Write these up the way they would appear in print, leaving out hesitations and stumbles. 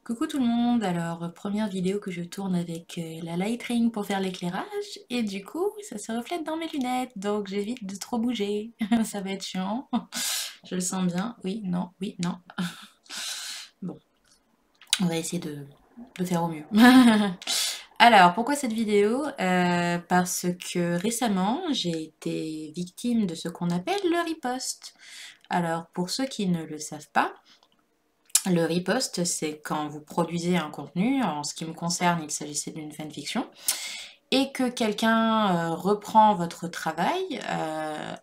Coucou tout le monde, alors première vidéo que je tourne avec la Lightroom pour faire l'éclairage et du coup ça se reflète dans mes lunettes donc j'évite de trop bouger, ça va être chiant, je le sens bien, oui, non. Bon, on va essayer de faire au mieux. Alors pourquoi cette vidéo? Parce que récemment j'ai été victime de ce qu'on appelle le riposte. Alors pour ceux qui ne le savent pas, le riposte, c'est quand vous produisez un contenu, en ce qui me concerne, il s'agissait d'une fanfiction, et que quelqu'un reprend votre travail,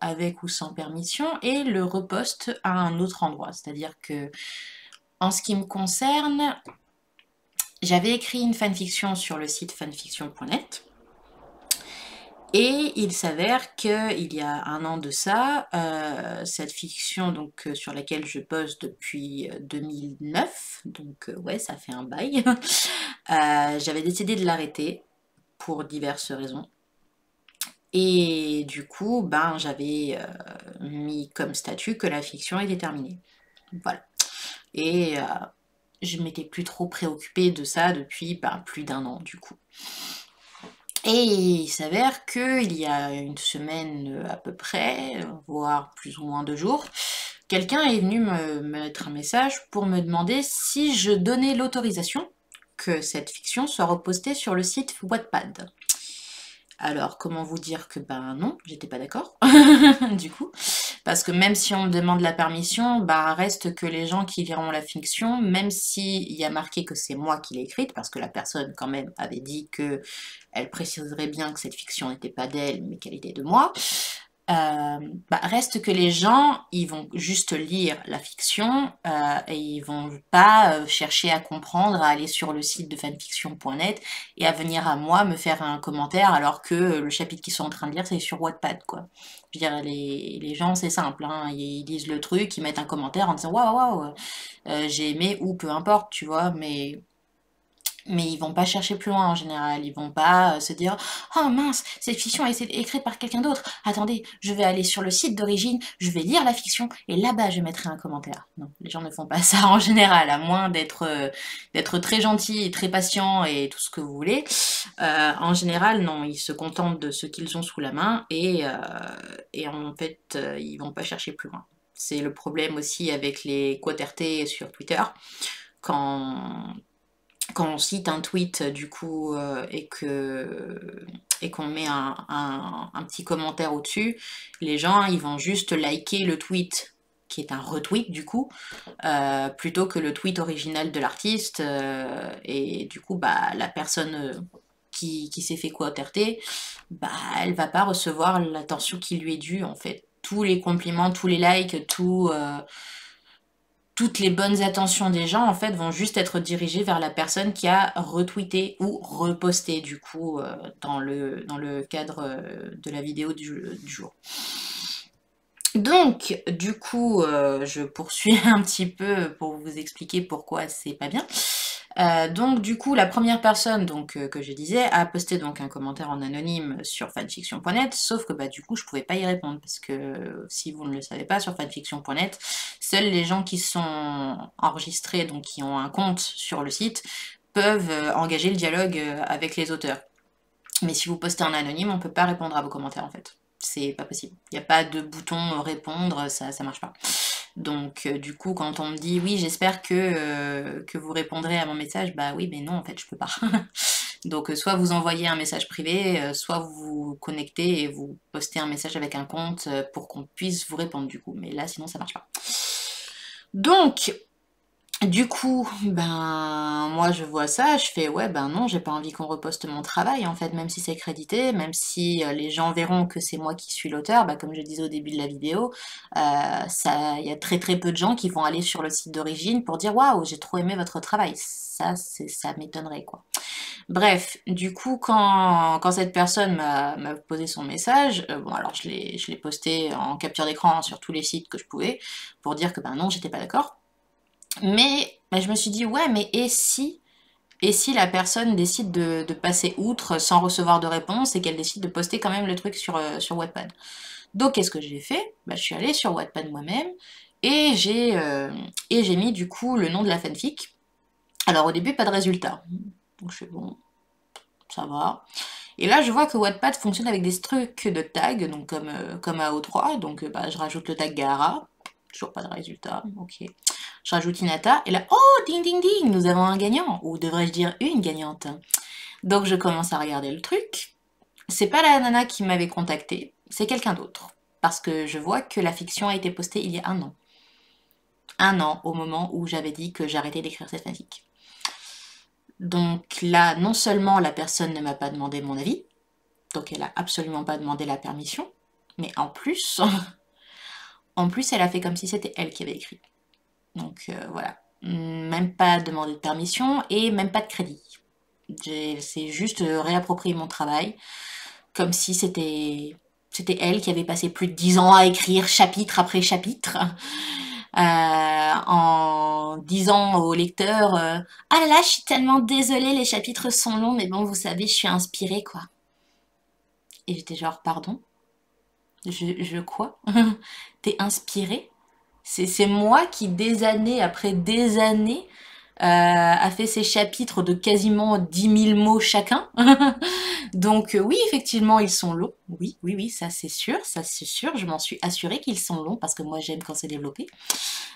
avec ou sans permission, et le reposte à un autre endroit. C'est-à-dire que, en ce qui me concerne, j'avais écrit une fanfiction sur le site fanfiction.net, et il s'avère qu'il y a un an de ça, cette fiction donc, sur laquelle je bosse depuis 2009, donc ouais, ça fait un bail, j'avais décidé de l'arrêter pour diverses raisons. Et du coup, ben, j'avais mis comme statut que la fiction était terminée. Voilà. Et je m'étais plus trop préoccupée de ça depuis plus d'un an du coup. Et il s'avère qu'il y a une semaine à peu près, voire plus ou moins 2 jours, quelqu'un est venu me mettre un message pour me demander si je donnais l'autorisation que cette fiction soit repostée sur le site Wattpad. Alors, comment vous dire que ben non, j'étais pas d'accord, du coup, parce que même si on me demande la permission, bah reste que les gens qui liront la fiction, même s'il y a marqué que c'est moi qui l'ai écrite, parce que la personne quand même avait dit que elle préciserait bien que cette fiction n'était pas d'elle, mais qu'elle était de moi, reste que les gens, ils vont juste lire la fiction et ils vont pas chercher à comprendre, à aller sur le site de fanfiction.net et à venir à moi me faire un commentaire alors que le chapitre qu'ils sont en train de lire c'est sur Wattpad quoi. Je veux dire, les gens c'est simple, hein, ils lisent le truc, ils mettent un commentaire en disant waouh waouh, j'ai aimé ou peu importe, tu vois, mais ils vont pas chercher plus loin en général, ils vont pas se dire «Oh mince, cette fiction a été écrite par quelqu'un d'autre, attendez, je vais aller sur le site d'origine, je vais lire la fiction, et là-bas je mettrai un commentaire». Non, les gens ne font pas ça en général, à moins d'être très gentil et très patient et tout ce que vous voulez. En général, non, ils se contentent de ce qu'ils ont sous la main et en fait, ils vont pas chercher plus loin. C'est le problème aussi avec les quote-RT sur Twitter, quand quand on cite un tweet du coup et qu'on met un petit commentaire au-dessus, les gens ils vont juste liker le tweet qui est un retweet du coup, plutôt que le tweet original de l'artiste, et du coup bah la personne qui s'est fait quote-RT, bah elle va pas recevoir l'attention qui lui est due en fait. Tous les compliments, tous les likes, toutes les bonnes attentions des gens, en fait, vont juste être dirigées vers la personne qui a retweeté ou reposté, du coup, dans le cadre de la vidéo du jour. Donc, du coup, je poursuis un petit peu pour vous expliquer pourquoi c'est pas bien. Donc du coup, la première personne donc, que je disais a posté donc un commentaire en anonyme sur fanfiction.net, sauf que bah, du coup, je pouvais pas y répondre, parce que si vous ne le savez pas, sur fanfiction.net, seuls les gens qui sont enregistrés, donc qui ont un compte sur le site, peuvent engager le dialogue avec les auteurs. Mais si vous postez en anonyme, on peut pas répondre à vos commentaires en fait. C'est pas possible. Il n'y a pas de bouton répondre, ça marche pas. Donc du coup, quand on me dit oui, j'espère que vous répondrez à mon message, bah oui, mais non, en fait, je peux pas. Donc soit vous envoyez un message privé, soit vous vous connectez et vous postez un message avec un compte pour qu'on puisse vous répondre du coup. Mais là, sinon, ça marche pas. Donc, du coup, ben moi je vois ça, je fais ouais ben non, j'ai pas envie qu'on reposte mon travail en fait, même si c'est crédité, même si les gens verront que c'est moi qui suis l'auteur, bah, comme je disais au début de la vidéo, il y a très très peu de gens qui vont aller sur le site d'origine pour dire waouh, j'ai trop aimé votre travail. Ça m'étonnerait quoi. Bref, du coup, quand cette personne m'a posé son message, bon alors je l'ai posté en capture d'écran sur tous les sites que je pouvais, pour dire que ben non, j'étais pas d'accord. Mais bah, je me suis dit, ouais, mais et si la personne décide de passer outre sans recevoir de réponse et qu'elle décide de poster quand même le truc sur Wattpad. Donc, qu'est-ce que j'ai fait? Bah, je suis allée sur Wattpad moi-même et j'ai mis du coup le nom de la fanfic Alors au début, pas de résultat. Donc je fais bon, ça va. Et là, je vois que Wattpad fonctionne avec des trucs de tag, donc comme AO3. Donc bah, je rajoute le tag Gaara. Toujours pas de résultat. Ok. Je rajoute Hinata. Et là, oh, ding ding ding, nous avons un gagnant. Ou devrais-je dire une gagnante. Donc je commence à regarder le truc. C'est pas la nana qui m'avait contacté, c'est quelqu'un d'autre. Parce que je vois que la fiction a été postée il y a un an. Un an au moment où j'avais dit que j'arrêtais d'écrire cette fanfic. Donc là, non seulement la personne ne m'a pas demandé mon avis, donc elle a absolument pas demandé la permission, mais en plus, en plus elle a fait comme si c'était elle qui avait écrit. Donc voilà, même pas demandé de permission et même pas de crédit. C'est juste réapproprier mon travail, comme si c'était elle qui avait passé plus de 10 ans à écrire chapitre après chapitre, en disant au lecteur ah là là, je suis tellement désolée, les chapitres sont longs, mais bon, vous savez, je suis inspirée, quoi. Et j'étais genre, pardon? Je quoi? T'es inspirée? C'est moi qui, des années après des années, a fait ces chapitres de quasiment 10 000 mots chacun. Donc oui, effectivement, ils sont longs. Oui, oui, oui, ça c'est sûr. Je m'en suis assurée qu'ils sont longs parce que moi j'aime quand c'est développé.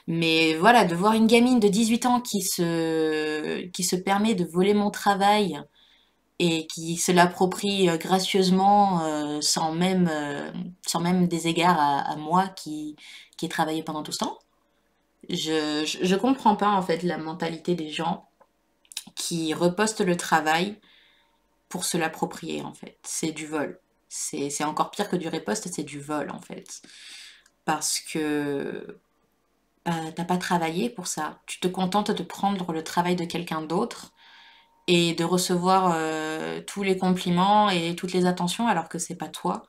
Mais voilà, de voir une gamine de 18 ans qui se permet de voler mon travail et qui se l'approprie gracieusement sans même des égards à moi qui ai travaillé pendant tout ce temps. Je comprends pas en fait la mentalité des gens qui repostent le travail pour se l'approprier en fait. C'est du vol. C'est encore pire que du repost, c'est du vol en fait. Parce que t'as pas travaillé pour ça. Tu te contentes de prendre le travail de quelqu'un d'autre et de recevoir tous les compliments et toutes les attentions alors que c'est pas toi.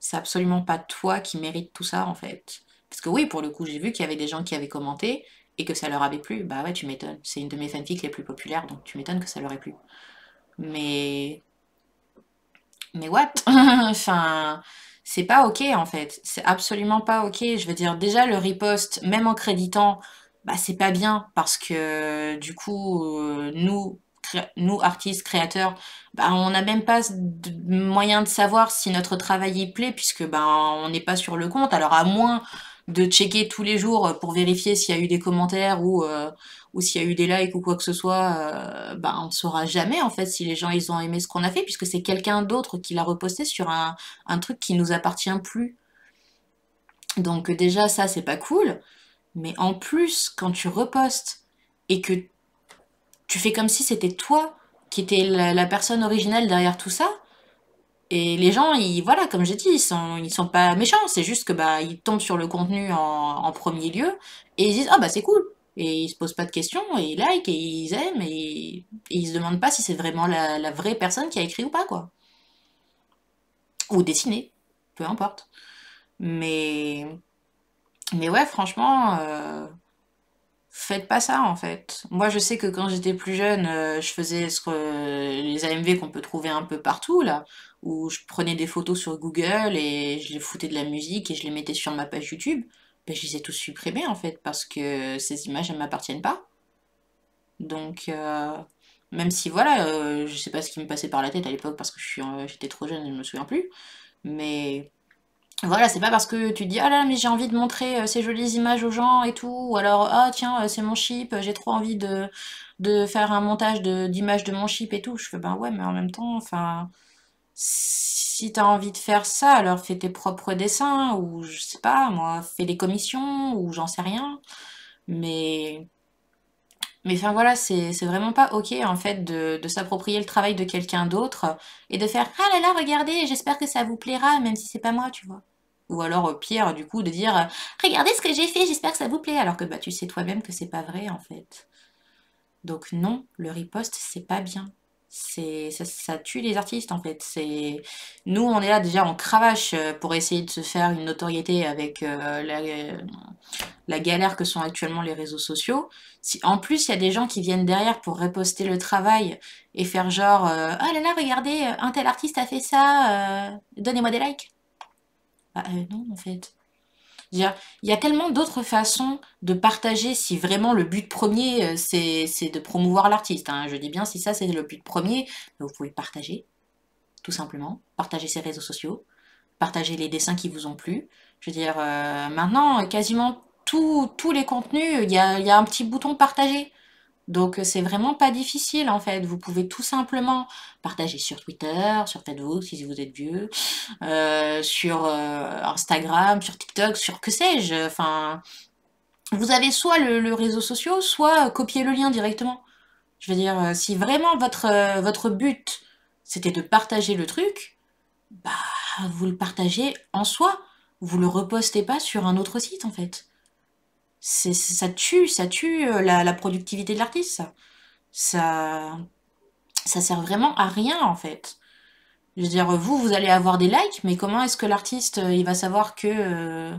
C'est absolument pas toi qui mérite tout ça en fait. Parce que oui, pour le coup, j'ai vu qu'il y avait des gens qui avaient commenté et que ça leur avait plu. Bah ouais, tu m'étonnes. C'est une de mes fanfics les plus populaires, donc tu m'étonnes que ça leur ait plu. Mais mais what? Enfin, c'est pas ok en fait. C'est absolument pas ok. Je veux dire, déjà le repost, même en créditant, bah c'est pas bien parce que du coup, nous artistes, créateurs, bah on n'a même pas de moyen de savoir si notre travail y plaît puisque ben on n'est pas sur le compte. Alors à moins de checker tous les jours pour vérifier s'il y a eu des commentaires ou s'il y a eu des likes ou quoi que ce soit, bah, on ne saura jamais en fait si les gens ils ont aimé ce qu'on a fait puisque c'est quelqu'un d'autre qui l'a reposté sur un truc qui nous appartient plus. Donc déjà ça c'est pas cool, mais en plus quand tu repostes et que tu fais comme si c'était toi qui étais la personne originelle derrière tout ça, et les gens, ils, voilà, comme j'ai dit, ils sont pas méchants, c'est juste que bah ils tombent sur le contenu en premier lieu et ils disent ah bah c'est cool et ils se posent pas de questions et ils like et ils aiment et ils se demandent pas si c'est vraiment la vraie personne qui a écrit ou pas quoi ou dessiné, peu importe. Mais mais ouais franchement faites pas ça en fait. Moi je sais que quand j'étais plus jeune, je faisais les AMV qu'on peut trouver un peu partout là, où je prenais des photos sur Google et je les foutais de la musique et je les mettais sur ma page YouTube. Ben, je les ai tous supprimés en fait parce que ces images elles m'appartiennent pas. Donc même si voilà, je sais pas ce qui me passait par la tête à l'époque parce que j'étais trop jeune, je me souviens plus. Mais voilà, c'est pas parce que tu te dis ah là mais j'ai envie de montrer ces jolies images aux gens et tout, ou alors ah tiens c'est mon chip, j'ai trop envie de faire un montage d'images de mon chip et tout. Je fais ben ouais mais en même temps, enfin si t'as envie de faire ça, alors fais tes propres dessins ou je sais pas moi, fais des commissions ou j'en sais rien. Mais mais enfin voilà, c'est vraiment pas ok en fait de s'approprier le travail de quelqu'un d'autre et de faire ah là là regardez, j'espère que ça vous plaira même si c'est pas moi, tu vois. Ou alors pire du coup de dire regardez ce que j'ai fait, j'espère que ça vous plaît alors que bah tu sais toi-même que c'est pas vrai en fait. Donc non, le riposte c'est pas bien. Ça tue les artistes en fait. C'est nous on est là déjà on cravache pour essayer de se faire une notoriété avec la galère que sont actuellement les réseaux sociaux. Si en plus il y a des gens qui viennent derrière pour reposter le travail et faire genre ah là là regardez un tel artiste a fait ça, donnez-moi des likes. Bah non en fait. Je veux dire, il y a tellement d'autres façons de partager si vraiment le but premier, c'est de promouvoir l'artiste, hein. Je dis bien si ça c'est le but premier, vous pouvez partager, tout simplement. Partager ses réseaux sociaux, partager les dessins qui vous ont plu. Je veux dire, maintenant, quasiment tous les contenus, il y a un petit bouton partager. Donc c'est vraiment pas difficile en fait. Vous pouvez tout simplement partager sur Twitter, sur Facebook si vous êtes vieux, sur Instagram, sur TikTok, sur que sais-je. Enfin, vous avez soit le réseau social, soit copier le lien directement. Je veux dire, si vraiment votre but c'était de partager le truc, bah vous le partagez en soi. Vous le repostez pas sur un autre site en fait. Ça tue la productivité de l'artiste, ça. Ça, ça sert vraiment à rien en fait. Je veux dire, vous allez avoir des likes, mais comment est-ce que l'artiste, il va savoir que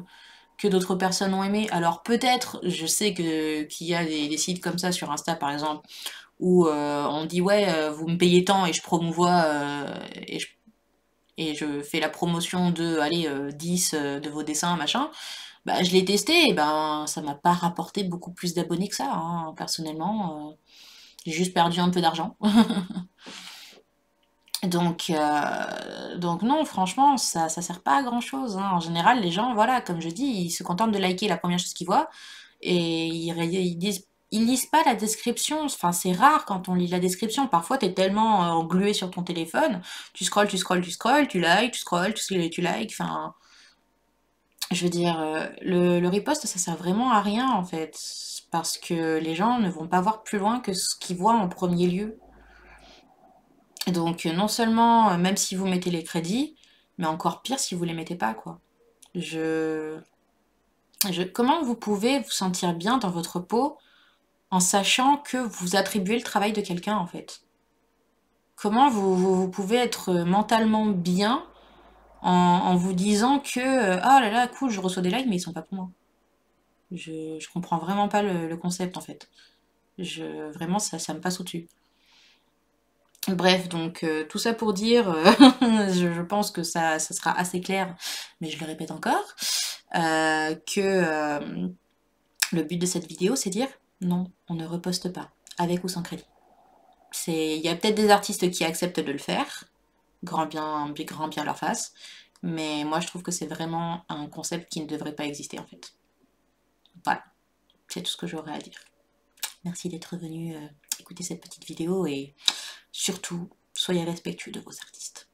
d'autres personnes ont aimé? Alors peut-être, je sais qu'il y a des sites comme ça sur Insta par exemple, où on dit ouais, vous me payez tant et je promouvois et je fais la promotion de, allez, 10 de vos dessins, machin. Bah, je l'ai testé, et ben ça m'a pas rapporté beaucoup plus d'abonnés que ça, hein, personnellement. J'ai juste perdu un peu d'argent. Donc non, franchement, ça sert pas à grand-chose, hein. En général, les gens, voilà, comme je dis, ils se contentent de liker la première chose qu'ils voient et ils lisent pas la description. Enfin, c'est rare quand on lit la description. Parfois, t'es tellement englué sur ton téléphone, tu scrolles, tu scrolles, tu scrolles, tu likes, tu scrolles, tu likes. Enfin, je veux dire, le repost, ça sert vraiment à rien en fait, parce que les gens ne vont pas voir plus loin que ce qu'ils voient en premier lieu. Donc non seulement, même si vous mettez les crédits, mais encore pire si vous les mettez pas, quoi. Je... Comment vous pouvez vous sentir bien dans votre peau en sachant que vous attribuez le travail de quelqu'un, en fait? Comment vous pouvez être mentalement bien en vous disant que ah là là, cool, je reçois des likes, mais ils sont pas pour moi. Je comprends vraiment pas le concept, en fait. Vraiment, ça me passe au-dessus. Bref, donc tout ça pour dire, je pense que ça sera assez clair, mais je le répète encore, que le but de cette vidéo, c'est dire non, on ne reposte pas, avec ou sans crédit. Il y a peut-être des artistes qui acceptent de le faire, grand bien leur face, mais moi je trouve que c'est vraiment un concept qui ne devrait pas exister en fait. Voilà, c'est tout ce que j'aurais à dire. Merci d'être venu écouter cette petite vidéo et surtout, soyez respectueux de vos artistes.